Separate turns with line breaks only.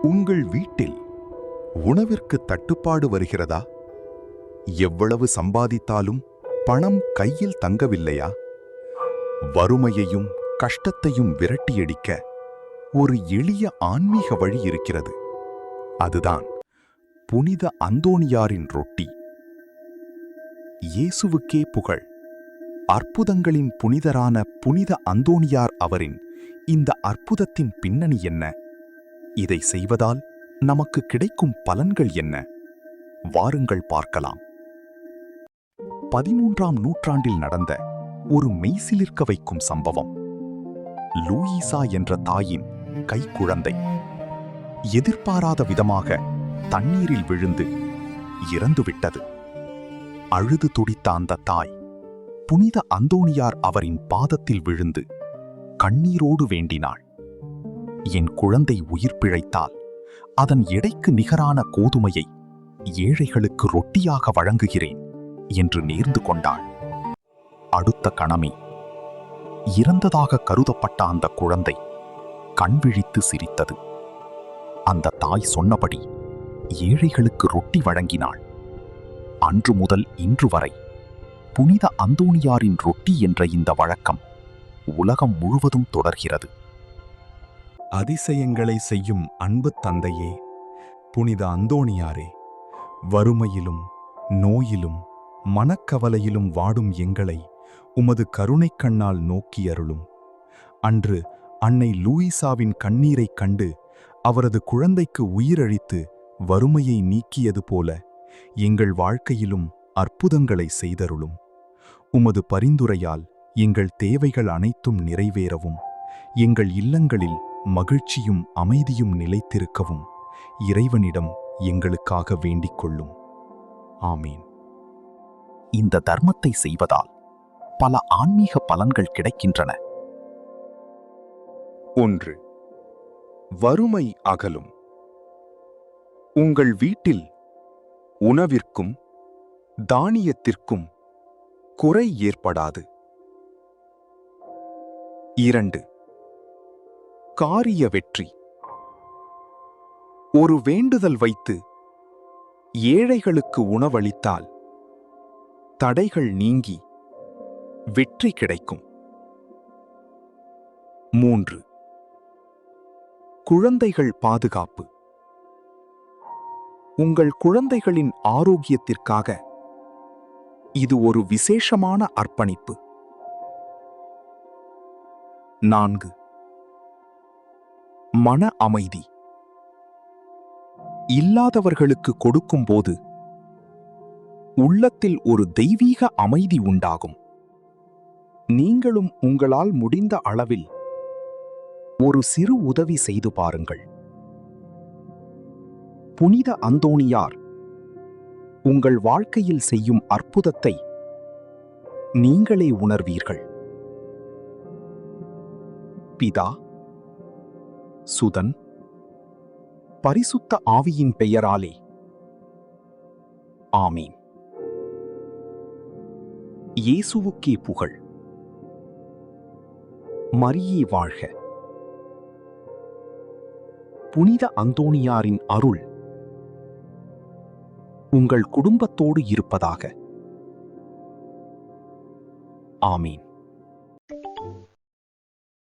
உங்கள் வீட்டில் உணவிற்கு தட்டுப்பாடு வருகிறதா? எவ்வளவு சம்பாதித்தாலும் பணம் கையில் தங்கவில்லையா? வறுமையையும் கஷ்டத்தையும் விரட்டியடிக்க ஒரு எளிய ஆன்மீக வழி இருக்கிறது. அதுதான் புனித அந்தோணியாரின் ரொட்டி. இயேசுவுக்கே புகழ். அற்புதங்களின் புனிதரான புனித அந்தோணியார் அவரின் இந்த அற்புதத்தின் பின்னணி என்ன? இதை செய்வதால் நமக்கு கிடைக்கும் பலன்கள் என்ன? வாருங்கள் பார்க்கலாம். 13ஆம் நூற்றாண்டில் நடந்த ஒரு மெய்சிலிர்க்க வைக்கும் சம்பவம். லூயிசா என்ற தாயின் கைக்குழந்தை எதிர்பாராத விதமாக தண்ணீரில் விழுந்து இறந்துவிட்டது. அழுது துடித்த அந்த தாய் புனித அந்தோணியார் அவரின் பாதத்தில் விழுந்து கண்ணீரோடு வேண்டினாள். என் குழந்தை உயிர் பிழைத்தால் அதன் எடைக்கு நிகரான கோதுமையை ஏழைகளுக்கு ரொட்டியாக வழங்குகிறேன் என்று நேர்ந்து கொண்டாள். அடுத்த கணமே இறந்ததாக கருதப்பட்ட அந்த குழந்தை கண்விழித்து சிரித்தது. அந்த தாய் சொன்னபடி ஏழைகளுக்கு ரொட்டி வழங்கினாள். அன்று முதல் இன்று வரை புனித அந்தோணியாரின் ரொட்டி என்ற இந்த வழக்கம் உலகம் முழுவதும் தொடர்கிறது.
அதிசயங்களை செய்யும் அன்பு தந்தையே, புனித அந்தோணியாரே, வறுமையிலும் நோயிலும் மனக்கவலையிலும் வாடும் எங்களை உமது கருணைக் கண்ணால் நோக்கி அருளும். அன்று அன்னை லூயிசாவின் கண்ணீரைக் கண்டு அவரது குழந்தைக்கு உயிரளித்து வறுமையை நீக்கியது போல எங்கள் வாழ்க்கையிலும் அற்புதங்களை செய்தருளும். உமது பரிந்துரையால் எங்கள் தேவைகள் அனைத்தும் நிறைவேறவும், எங்கள் இல்லங்களில் மகிழ்ச்சியும் அமைதியும் நிலைத்திருக்கவும் இறைவனிடம் எங்களுக்காக வேண்டிக் கொள்ளும். ஆமீன்.
இந்த தர்மத்தை செய்வதால் பல ஆன்மீக பலன்கள் கிடைக்கின்றன. 1. வறுமை அகலும். உங்கள் வீட்டில் உணவிற்கும் தானியத்திற்கும் குறை ஏற்படாது. 2. காரிய வெற்றி. ஒரு வேண்டுதல் வைத்து ஏழைகளுக்கு உணவளித்தால் தடைகள் நீங்கி வெற்றி கிடைக்கும். 3. குழந்தைகள் பாதுகாப்பு. உங்கள் குழந்தைகளின் ஆரோக்கியத்திற்காக இது ஒரு விசேஷமான அர்ப்பணிப்பு. 4. மன அமைதி. இல்லாதவர்களுக்கு கொடுக்கும்போது உள்ளத்தில் ஒரு தெய்வீக அமைதி உண்டாகும். நீங்களும் உங்களால் முடிந்த அளவில் ஒரு சிறு உதவி செய்து பாருங்கள். புனித அந்தோணியார் உங்கள் வாழ்க்கையில் செய்யும் அற்புதத்தை நீங்களே உணர்வீர்கள். பிதா, சுதன், பரிசுத்த ஆவியின் பெயராலே. ஆமீன். இயேசுவுக்கே புகழ். மரியே வாழ்க. புனித அந்தோணியாரின் அருள் உங்கள் குடும்பத்தோடு இருப்பதாக. ஆமீன்.